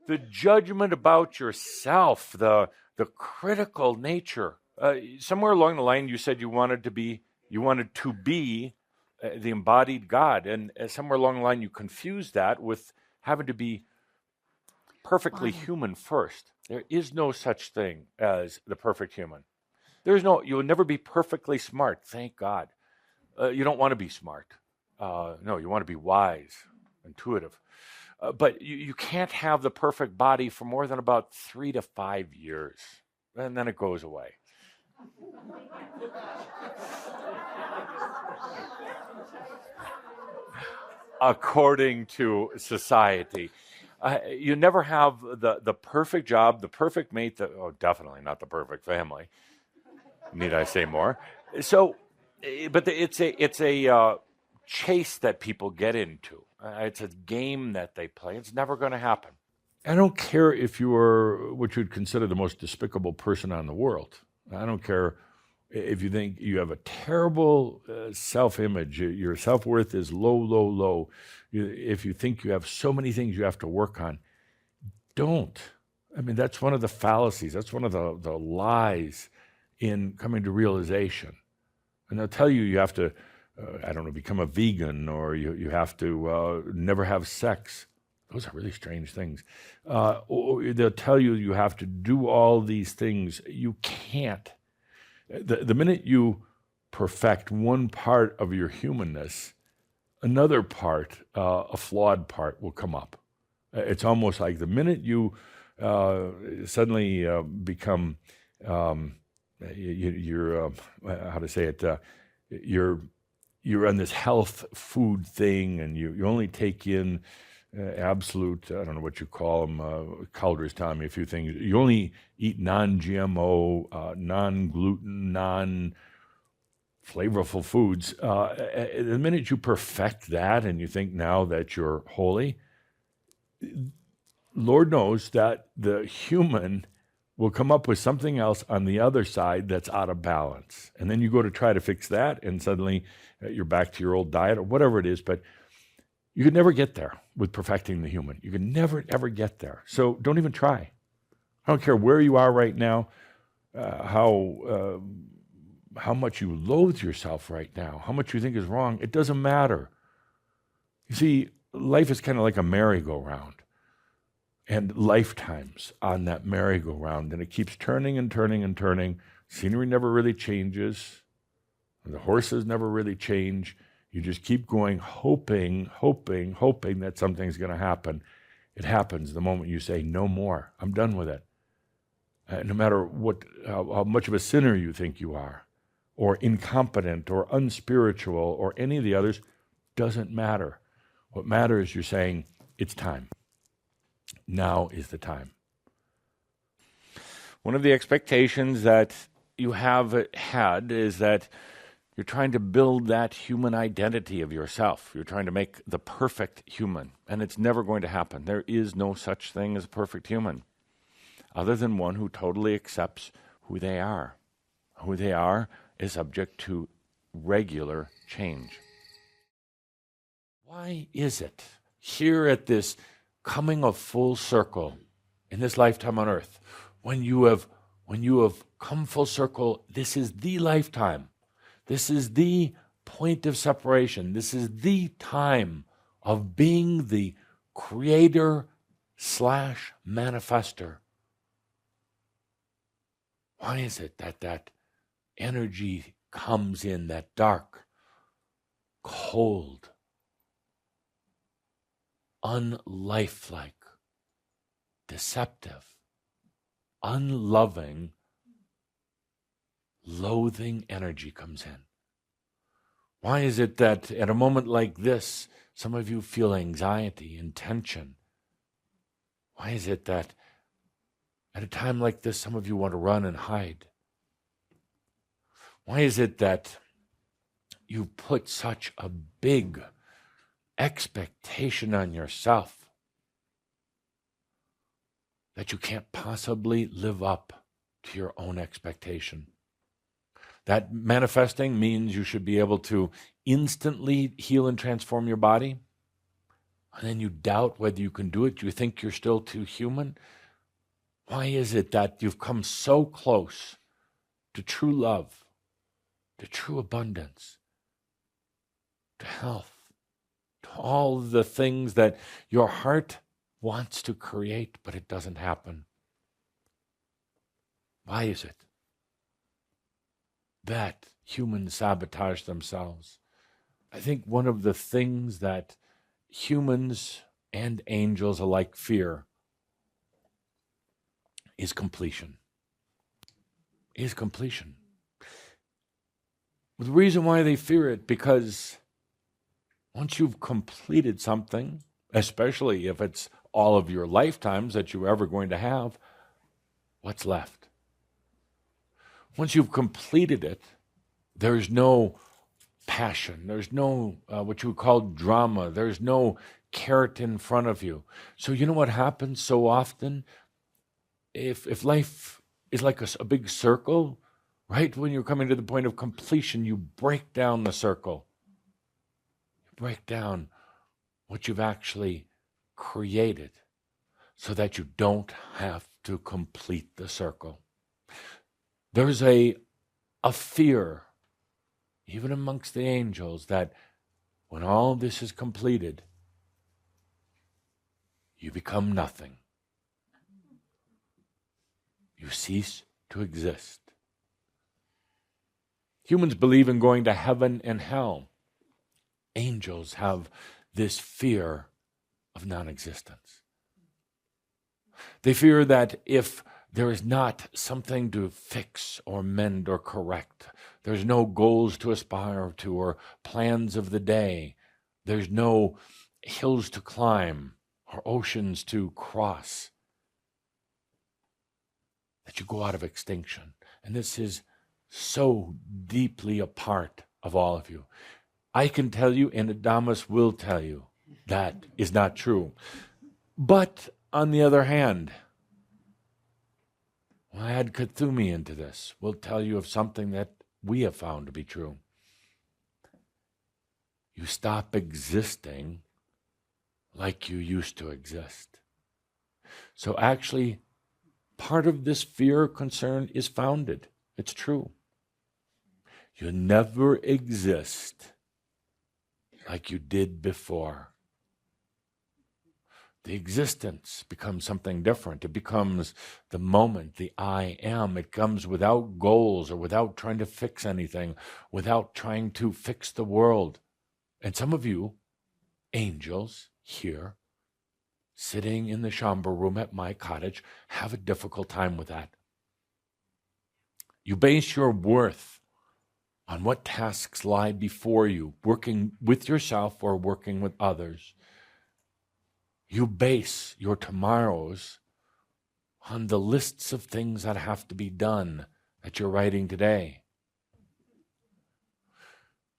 the judgment about yourself, the critical nature. Somewhere along the line, you said you wanted to be the embodied God, and somewhere along the line, you confused that with having to be perfectly human first. There is no such thing as the perfect human. You'll never be perfectly smart, thank God. You don't want to be smart. No, you want to be wise, intuitive. But you can't have the perfect body for more than about 3 to 5 years, and then it goes away. According to society. You never have the perfect job, the perfect mate, definitely not the perfect family. Need I say more? So, but it's a chase that people get into. It's a game that they play. It's never going to happen. I don't care if you are what you'd consider the most despicable person on the world. I don't care if you think you have a terrible self-image, your self-worth is low, low, low. If you think you have so many things you have to work on, don't. I mean, that's one of the fallacies. That's one of the lies in coming to realization. And they'll tell you have to, become a vegan, or you have to never have sex. Those are really strange things. Or they'll tell you have to do all these things. You can't. The minute you perfect one part of your humanness, another part, a flawed part, will come up. It's almost like the minute you suddenly become, you're on this health food thing, and you only take in absolute, I don't know what you call them, Calder's telling me a few things. You only eat non-GMO, non-gluten, non-flavorful foods. The minute you perfect that and you think now that you're holy, Lord knows that the human will come up with something else on the other side that's out of balance. And then you go to try to fix that, and suddenly you're back to your old diet or whatever it is. But you could never get there with perfecting the human. You can never, ever get there. So don't even try. I don't care where you are right now, how much you loathe yourself right now, how much you think is wrong. It doesn't matter. You see, life is kind of like a merry-go-round, and lifetimes on that merry-go-round, and it keeps turning and turning and turning. Scenery never really changes. The horses never really change. You just keep going, hoping that something's going to happen. It happens the moment you say, no more, I'm done with it. No matter how much of a sinner you think you are, or incompetent, or unspiritual, or any of the others, doesn't matter. What matters is you're saying, it's time. Now is the time. One of the expectations that you have had is that you're trying to build that human identity of yourself. You're trying to make the perfect human, and it's never going to happen. There is no such thing as a perfect human, other than one who totally accepts who they are. Who they are is subject to regular change. Why is it here at this coming of full circle in this lifetime on earth, when you have come full circle, this is the lifetime. This is the point of separation. This is the time of being the creator/manifester. Why is it that energy comes in, that dark, cold, unlifelike, deceptive, unloving, loathing energy comes in? Why is it that at a moment like this, some of you feel anxiety and tension? Why is it that at a time like this, some of you want to run and hide? Why is it that you put such a big expectation on yourself that you can't possibly live up to your own expectation? That manifesting means you should be able to instantly heal and transform your body. and then you doubt whether you can do it. You think you're still too human. Why is it that you've come so close to true love, to true abundance, to health, to all the things that your heart wants to create, but it doesn't happen? Why is it that humans sabotage themselves? I think one of the things that humans and angels alike fear is completion. Is completion. The reason why they fear it, because once you've completed something, especially if it's all of your lifetimes that you're ever going to have, what's left? Once you've completed it, there's no passion. There's no what you would call drama. There's no carrot in front of you. So you know what happens so often? If life is like a big circle, right? When you're coming to the point of completion, you break down the circle. You break down what you've actually created so that you don't have to complete the circle. There's a fear, even amongst the angels, that when all this is completed, you become nothing. You cease to exist. Humans believe in going to heaven and hell. Angels have this fear of non-existence. They fear that if there is not something to fix or mend or correct, there's no goals to aspire to or plans of the day, there's no hills to climb or oceans to cross, that you go out of extinction. And this is so deeply a part of all of you. I can tell you, and Adamus will tell you, that is not true. But on the other hand, I add Kathumi into this. We'll tell you of something that we have found to be true. You stop existing like you used to exist. So actually, part of this fear or concern is founded. It's true. You never exist like you did before. The existence becomes something different. It becomes the moment, the I am. It comes without goals or without trying to fix anything, without trying to fix the world. And some of you, angels here, sitting in the chamber room at my cottage, have a difficult time with that. You base your worth on what tasks lie before you, working with yourself or working with others. You base your tomorrows on the lists of things that have to be done that you're writing today.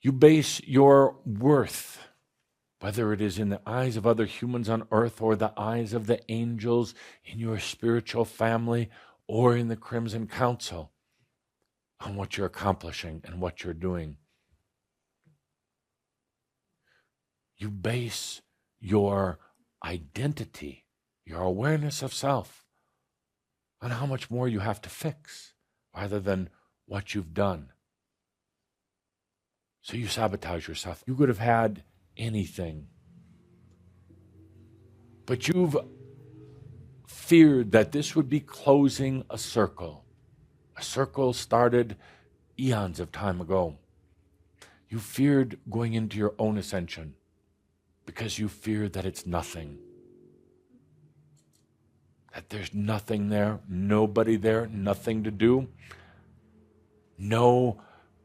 You base your worth, whether it is in the eyes of other humans on earth or the eyes of the angels in your spiritual family or in the Crimson Council, on what you're accomplishing and what you're doing. You base your identity, your awareness of self, on how much more you have to fix rather than what you've done. So you sabotage yourself. You could have had anything, but you've feared that this would be closing a circle. A circle started eons of time ago. You feared going into your own ascension because you fear that it's nothing. That there's nothing there, nobody there, nothing to do. No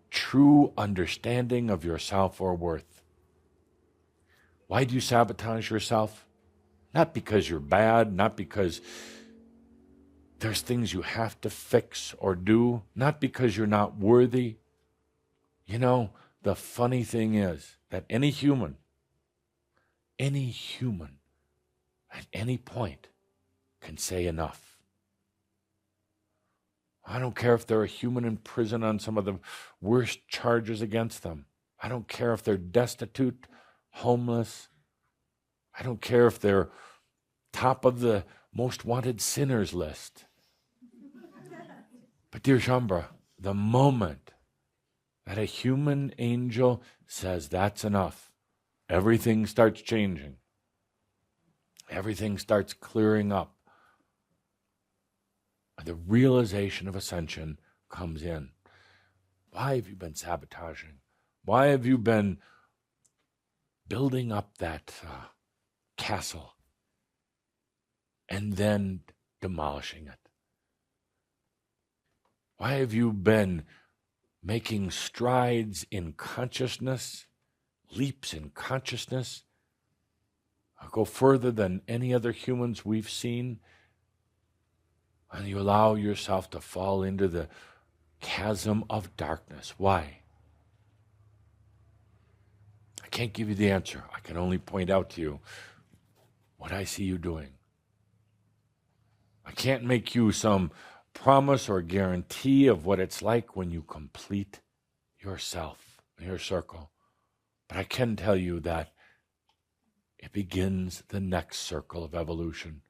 true understanding of yourself or worth. Why do you sabotage yourself? Not because you're bad, not because there's things you have to fix or do, not because you're not worthy. You know, the funny thing is that any human at any point can say enough. I don't care if they're a human in prison on some of the worst charges against them. I don't care if they're destitute, homeless, I don't care if they're top of the most wanted sinners list. But dear Shambra, the moment that a human angel says that's enough, everything starts changing. Everything starts clearing up. The realization of ascension comes in. Why have you been sabotaging? Why have you been building up that castle and then demolishing it? Why have you been making strides in consciousness, leaps in consciousness, go further than any other humans we've seen, and you allow yourself to fall into the chasm of darkness? Why? I can't give you the answer. I can only point out to you what I see you doing. I can't make you some promise or guarantee of what it's like when you complete yourself, your circle. But I can tell you that it begins the next circle of evolution.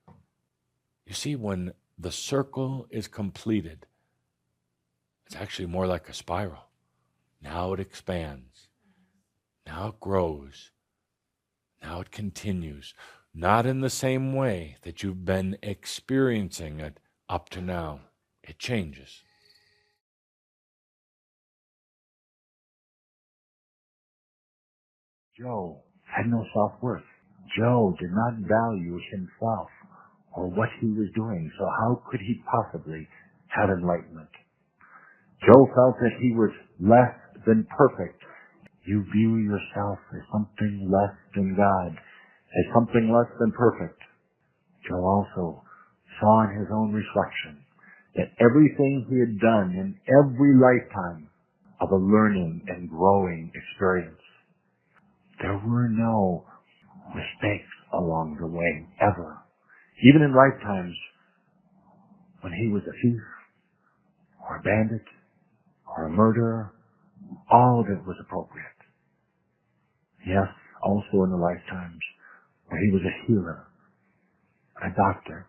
You see, when the circle is completed, it's actually more like a spiral. Now it expands. Now it grows. Now it continues. Not in the same way that you've been experiencing it up to now. It changes. Joe had no self-worth. Joe did not value himself or what he was doing, so how could he possibly have enlightenment? Joe felt that he was less than perfect. You view yourself as something less than God, as something less than perfect. Joe also saw in his own reflection that everything he had done in every lifetime of a learning and growing experience, there were no mistakes along the way, ever. Even in lifetimes when he was a thief, or a bandit, or a murderer, all of it was appropriate. Yes, also in the lifetimes where he was a healer, a doctor,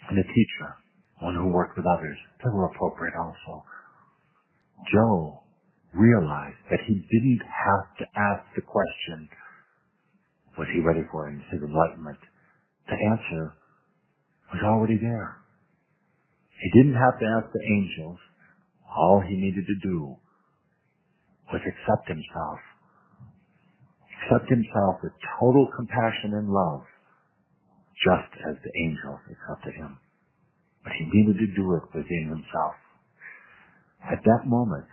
and a teacher, one who worked with others, they were appropriate also. Joe realized that he didn't have to ask the question, was he ready for his enlightenment? The answer was already there. He didn't have to ask the angels. All he needed to do was accept himself. Accept himself with total compassion and love, just as the angels accepted him. But he needed to do it within himself. At that moment,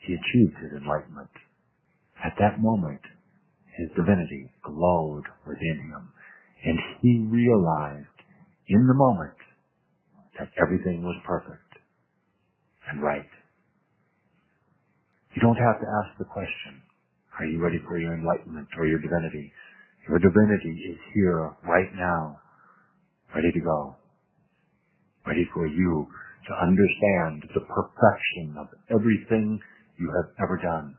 he achieved his enlightenment. At that moment, his divinity glowed within him, and he realized in the moment that everything was perfect and right. You don't have to ask the question, are you ready for your enlightenment or your divinity? Your divinity is here right now, ready to go, ready for you to understand the perfection of everything you have ever done.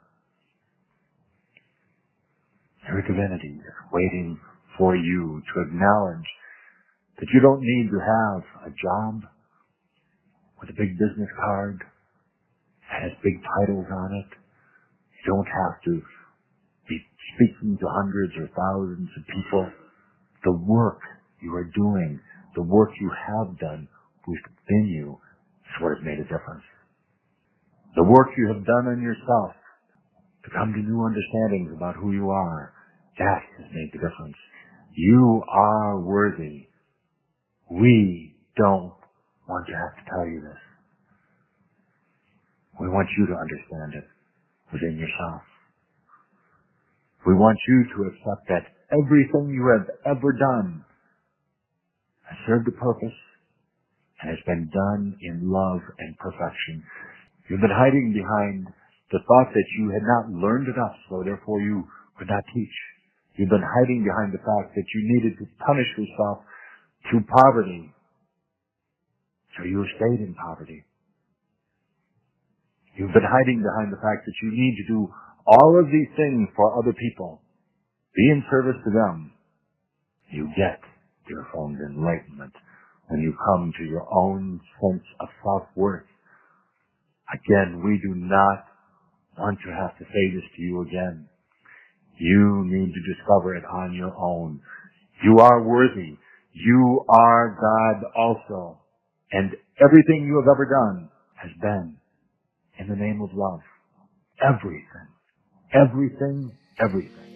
Your divinity is waiting for you to acknowledge that you don't need to have a job with a big business card that has big titles on it. You don't have to be speaking to hundreds or thousands of people. The work you are doing, the work you have done within you is what has made a difference. The work you have done on yourself to come to new understandings about who you are, that has made the difference. You are worthy. We don't want to have to tell you this. We want you to understand it within yourself. We want you to accept that everything you have ever done has served a purpose and has been done in love and perfection. You've been hiding behind the thought that you had not learned enough, so therefore you could not teach. You've been hiding behind the fact that you needed to punish yourself through poverty, so you stayed in poverty. You've been hiding behind the fact that you need to do all of these things for other people, be in service to them, You get, dear friend, enlightenment when you come to your own sense of self-worth. Again, we do not want to have to say this to you again. You need to discover it on your own. You are worthy. You are God also. And everything you have ever done has been in the name of love. Everything. Everything. Everything.